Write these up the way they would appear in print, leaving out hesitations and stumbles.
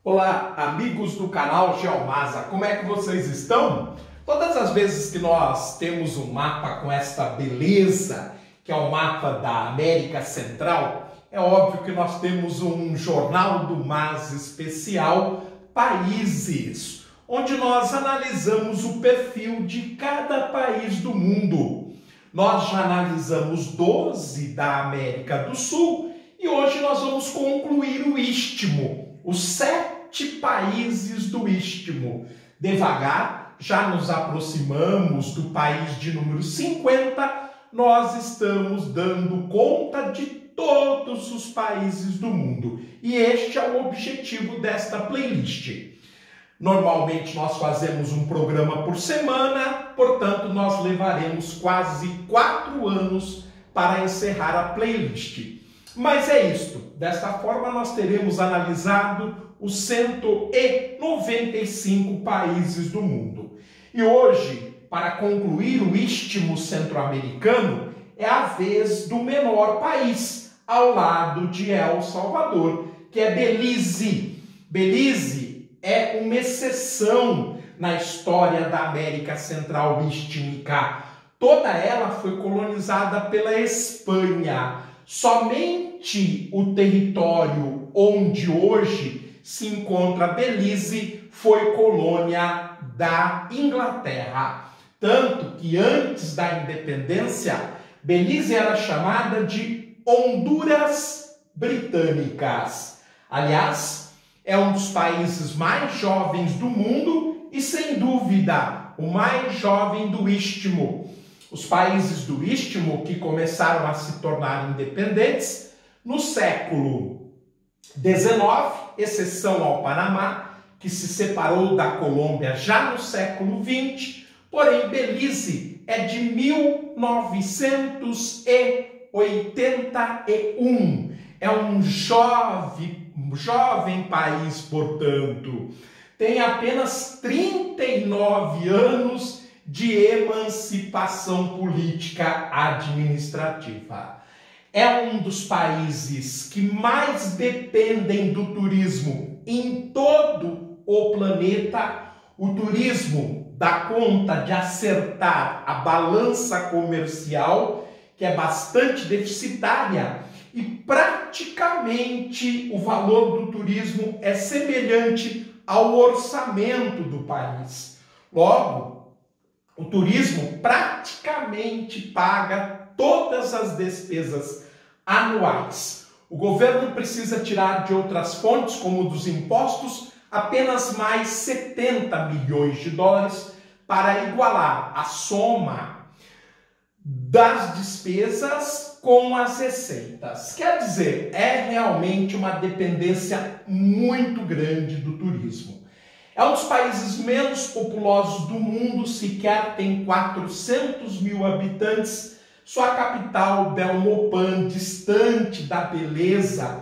Olá, amigos do canal Geomasa, como é que vocês estão? Todas as vezes que nós temos um mapa com esta beleza, que é o mapa da América Central, é óbvio que nós temos um Jornal do Mas especial Países, onde nós analisamos o perfil de cada país do mundo. Nós já analisamos 12 da América do Sul e hoje nós vamos concluir o Istmo, os 7 países do Istmo. Devagar, já nos aproximamos do país de número 50, nós estamos dando conta de todos os países do mundo. E este é o objetivo desta playlist. Normalmente nós fazemos um programa por semana, portanto nós levaremos quase 4 anos para encerrar a playlist. Mas é isto, desta forma nós teremos analisado os 195 países do mundo. E hoje, para concluir o Istmo centro-americano, é a vez do menor país, ao lado de El Salvador, que é Belize. Belize é uma exceção na história da América Central istmica. Toda ela foi colonizada pela Espanha. Somente o território onde hoje se encontra Belize foi colônia da Inglaterra. Tanto que antes da independência, Belize era chamada de Honduras Britânicas. Aliás, é um dos países mais jovens do mundo e, sem dúvida, o mais jovem do Istmo. Os países do Istmo que começaram a se tornar independentes no século XIX, exceção ao Panamá, que se separou da Colômbia já no século XX, porém Belize é de 1981. É um jovem país, portanto. Tem apenas 39 anos de emancipação política administrativa. É um dos países que mais dependem do turismo em todo o planeta. O turismo dá conta de acertar a balança comercial, que é bastante deficitária, e praticamente o valor do turismo é semelhante ao orçamento do país. Logo, o turismo praticamente paga todas as despesas anuais. O governo precisa tirar de outras fontes, como dos impostos, apenas mais 70 milhões de dólares para igualar a soma das despesas com as receitas. Quer dizer, é realmente uma dependência muito grande do turismo. É um dos países menos populosos do mundo, sequer tem 400 mil habitantes. Sua capital, Belmopan, distante da beleza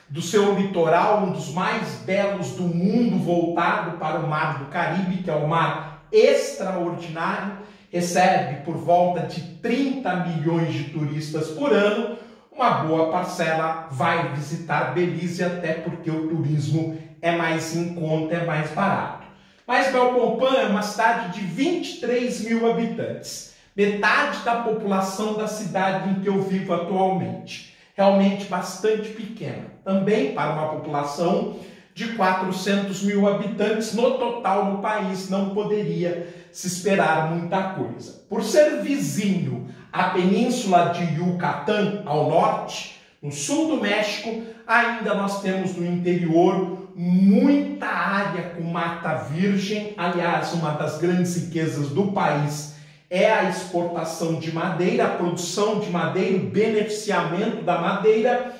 do seu litoral, um dos mais belos do mundo, voltado para o Mar do Caribe, que é um mar extraordinário, recebe por volta de 30 milhões de turistas por ano. Uma boa parcela vai visitar Belize, até porque o turismo é mais em conta, é mais barato. Mas Belmopan é uma cidade de 23 mil habitantes, metade da população da cidade em que eu vivo atualmente. Realmente bastante pequena. Também para uma população de 400 mil habitantes, no total no país não poderia se esperar muita coisa. Por ser vizinho à península de Yucatán, ao norte, no sul do México, ainda nós temos no interior muita área com mata virgem. Aliás, uma das grandes riquezas do país é a exportação de madeira, a produção de madeira, o beneficiamento da madeira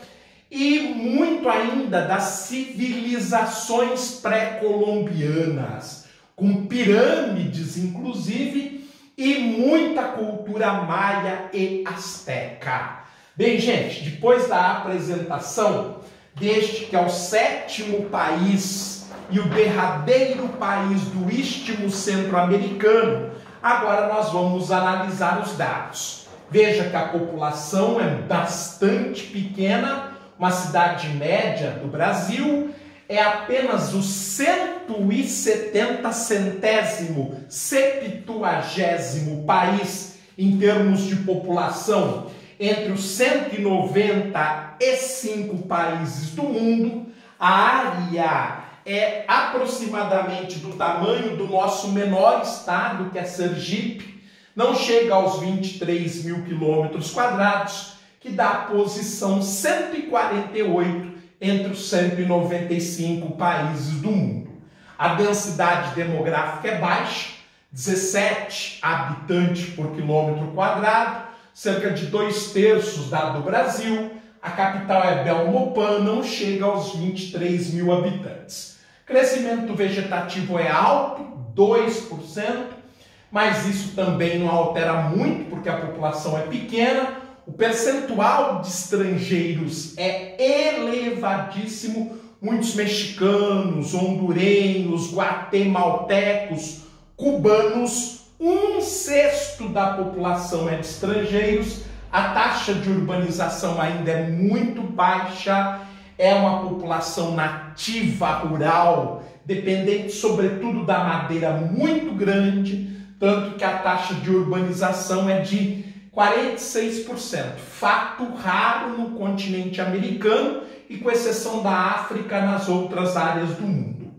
e muito ainda das civilizações pré-colombianas, com pirâmides inclusive, e muita cultura maia e asteca. Bem, gente, depois da apresentação deste que é o 7º país e o derradeiro país do Istmo centro-americano, agora nós vamos analisar os dados. Veja que a população é bastante pequena, uma cidade média do Brasil, é apenas o 170 centésimo, 70º país em termos de população entre os 195 países do mundo. A área é aproximadamente do tamanho do nosso menor estado, que é Sergipe, não chega aos 23 mil quilômetros quadrados, que dá a posição 148 entre os 195 países do mundo. A densidade demográfica é baixa, 17 habitantes por quilômetro quadrado, cerca de 2/3 do Brasil. A capital é Belmopan, não chega aos 23 mil habitantes. Crescimento vegetativo é alto, 2%, mas isso também não altera muito, porque a população é pequena. O percentual de estrangeiros é elevadíssimo. Muitos mexicanos, hondurenhos, guatemaltecos, cubanos, 1/6 da população é de estrangeiros. A taxa de urbanização ainda é muito baixa. É uma população nativa, rural, dependente sobretudo da madeira, muito grande, tanto que a taxa de urbanização é de 46%, fato raro no continente americano e com exceção da África nas outras áreas do mundo.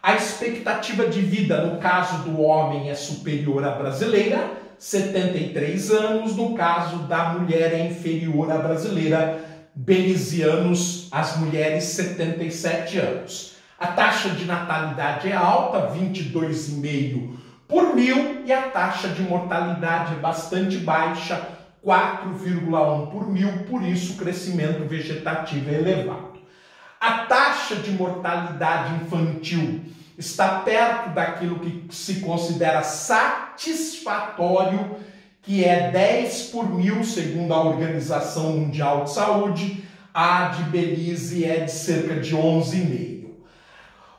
A expectativa de vida no caso do homem é superior à brasileira, 73 anos, no caso da mulher é inferior à brasileira, belizianos, as mulheres 77 anos. A taxa de natalidade é alta, 22,5 por mil, e a taxa de mortalidade é bastante baixa, 4,1 por mil, por isso o crescimento vegetativo é elevado. A taxa de mortalidade infantil está perto daquilo que se considera satisfatório, que é 10 por mil, segundo a Organização Mundial de Saúde. A de Belize é de cerca de 11,5.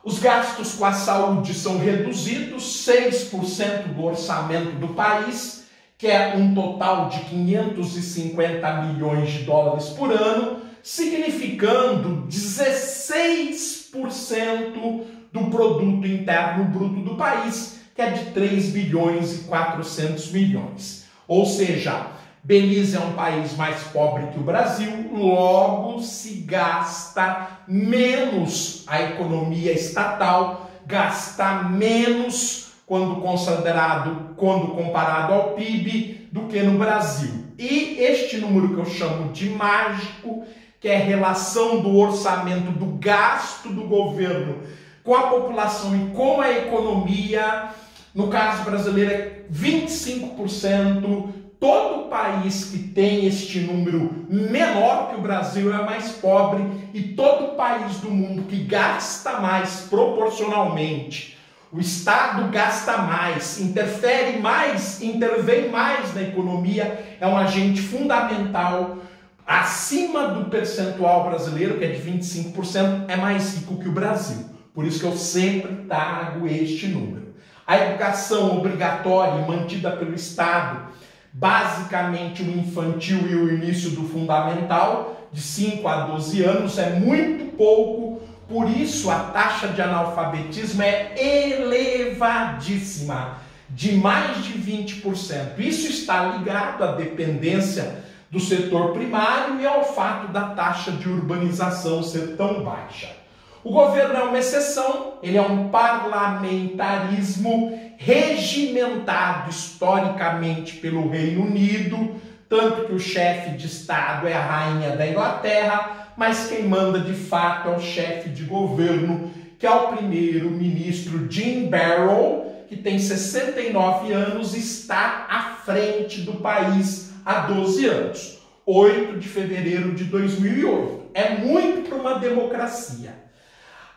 Os gastos com a saúde são reduzidos, 6% do orçamento do país, que é um total de 550 milhões de dólares por ano, significando 16% do produto interno bruto do país, que é de 3 bilhões e 400 milhões. Ou seja, Belize é um país mais pobre que o Brasil, logo se gasta menos, a economia estatal gasta menos quando comparado ao PIB do que no Brasil. E este número que eu chamo de mágico, que é a relação do orçamento, do gasto do governo com a população e com a economia, no caso brasileiro é 25%. Todo país que tem este número menor que o Brasil é mais pobre, e todo país do mundo que gasta mais proporcionalmente, o Estado gasta mais, interfere mais, intervém mais na economia, é um agente fundamental, acima do percentual brasileiro, que é de 25%, é mais rico que o Brasil. Por isso que eu sempre trago este número. A educação obrigatória mantida pelo Estado, basicamente o infantil e o início do fundamental, de 5 a 12 anos, é muito pouco, por isso a taxa de analfabetismo é elevadíssima, de mais de 20%. Isso está ligado à dependência do setor primário e ao fato da taxa de urbanização ser tão baixa. O governo é uma exceção, ele é um parlamentarismo regimentado historicamente pelo Reino Unido, tanto que o chefe de Estado é a rainha da Inglaterra, mas quem manda de fato é o chefe de governo, que é o primeiro-ministro Jim Barrow, que tem 69 anos e está à frente do país há 12 anos, 8 de fevereiro de 2008. É muito para uma democracia.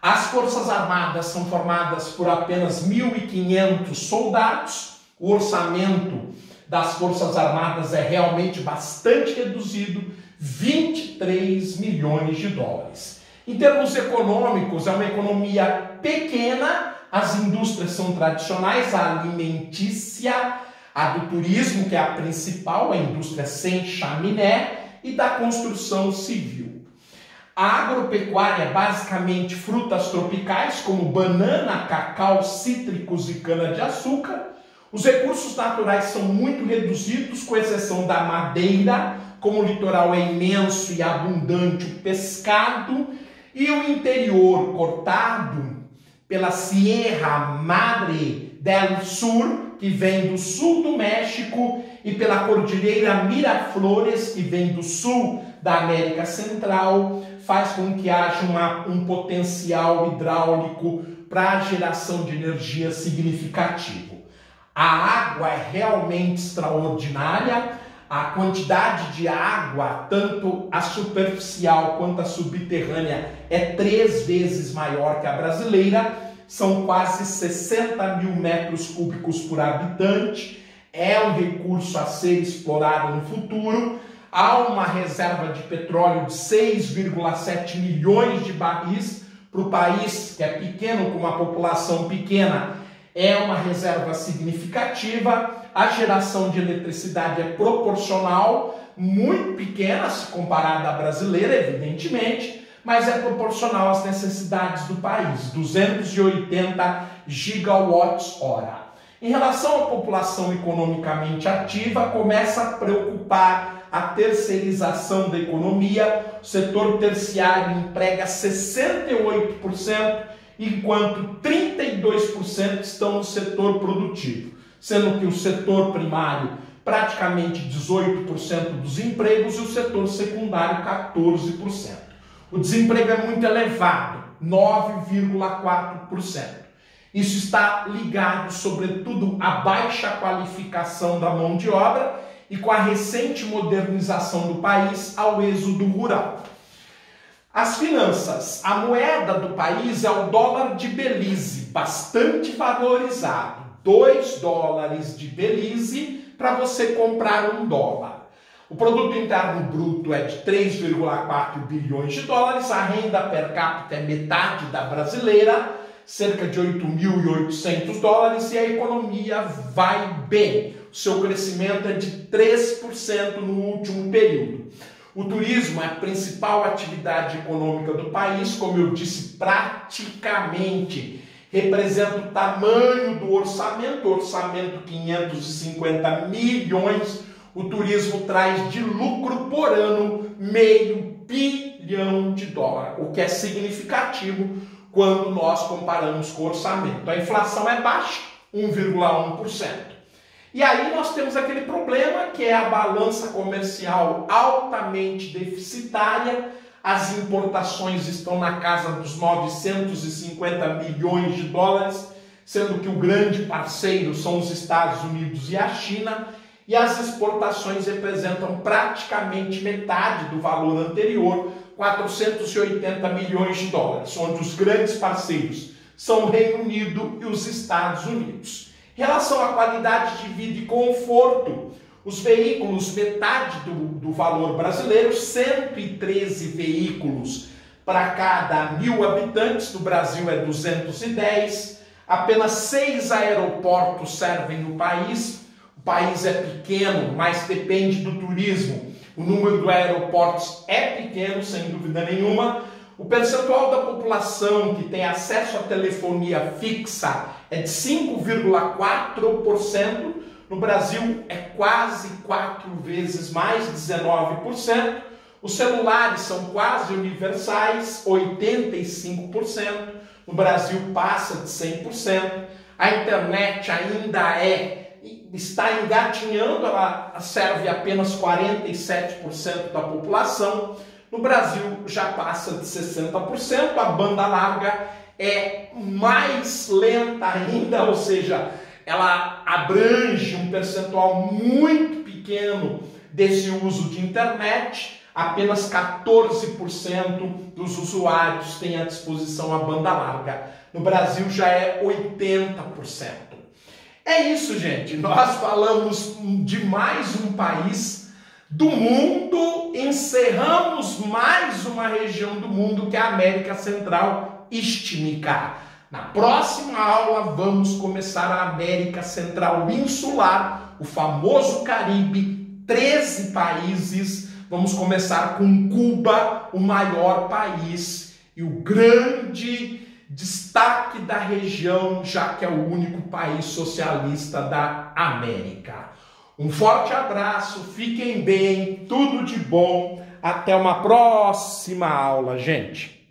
As Forças Armadas são formadas por apenas 1.500 soldados. O orçamento das Forças Armadas é realmente bastante reduzido, 23 milhões de dólares. Em termos econômicos, é uma economia pequena, as indústrias são tradicionais, a alimentícia, a do turismo, que é a principal, a indústria sem chaminé, e da construção civil. A agropecuária é basicamente frutas tropicais, como banana, cacau, cítricos e cana-de-açúcar. Os recursos naturais são muito reduzidos, com exceção da madeira, como o litoral é imenso e abundante o pescado, e o interior cortado pela Sierra Madre del Sur, que vem do sul do México, e pela Cordilheira Miraflores, que vem do sul da América Central, faz com que haja um potencial hidráulico para a geração de energia significativo. A água é realmente extraordinária, a quantidade de água, tanto a superficial quanto a subterrânea, é 3 vezes maior que a brasileira, são quase 60 mil metros cúbicos por habitante, é um recurso a ser explorado no futuro. Há uma reserva de petróleo de 6,7 milhões de barris para o país, que é pequeno, com uma população pequena, é uma reserva significativa. A geração de eletricidade é proporcional, muito pequena se comparada à brasileira, evidentemente, mas é proporcional às necessidades do país, 280 gigawatts-hora. Em relação à população economicamente ativa, começa a preocupar a terceirização da economia. O setor terciário emprega 68%, enquanto 32% estão no setor produtivo, sendo que o setor primário praticamente 18% dos empregos e o setor secundário 14%. O desemprego é muito elevado, 9,4%. Isso está ligado, sobretudo, à baixa qualificação da mão de obra e com a recente modernização do país ao êxodo rural. As finanças. A moeda do país é o dólar de Belize, bastante valorizado. 2 dólares de Belize para você comprar $1. O produto interno bruto é de 3,4 bilhões de dólares, a renda per capita é metade da brasileira, cerca de 8.800 dólares, e a economia vai bem. O seu crescimento é de 3% no último período. O turismo é a principal atividade econômica do país, como eu disse, praticamente representa o tamanho do orçamento 550 milhões. O turismo traz de lucro por ano $500 bilhão, o que é significativo quando nós comparamos com o orçamento. A inflação é baixa, 1,1%. E aí nós temos aquele problema que é a balança comercial altamente deficitária. As importações estão na casa dos 950 milhões de dólares, sendo que o grande parceiro são os Estados Unidos e a China, e as exportações representam praticamente metade do valor anterior, 480 milhões de dólares, onde os grandes parceiros são o Reino Unido e os Estados Unidos. Em relação à qualidade de vida e conforto, os veículos, metade do valor brasileiro, 113 veículos para cada 1.000 habitantes, no Brasil é 210, apenas 6 aeroportos servem no país. O país é pequeno, mas depende do turismo. O número de aeroportos é pequeno, sem dúvida nenhuma. O percentual da população que tem acesso à telefonia fixa é de 5,4%. No Brasil é quase 4 vezes mais, 19%. Os celulares são quase universais, 85%. No Brasil passa de 100%. A internet ainda está engatinhando, ela serve apenas 47% da população. No Brasil já passa de 60%, a banda larga é mais lenta ainda, ou seja, ela abrange um percentual muito pequeno desse uso de internet. Apenas 14% dos usuários têm à disposição a banda larga. No Brasil já é 80%. É isso, gente. Nós falamos de mais um país do mundo, encerramos mais uma região do mundo que é a América Central Istmica. Na próxima aula vamos começar a América Central Insular, o famoso Caribe, 13 países. Vamos começar com Cuba, o maior país e o grande destaque da região, já que é o único país socialista da América. Um forte abraço, fiquem bem, tudo de bom, até uma próxima aula, gente.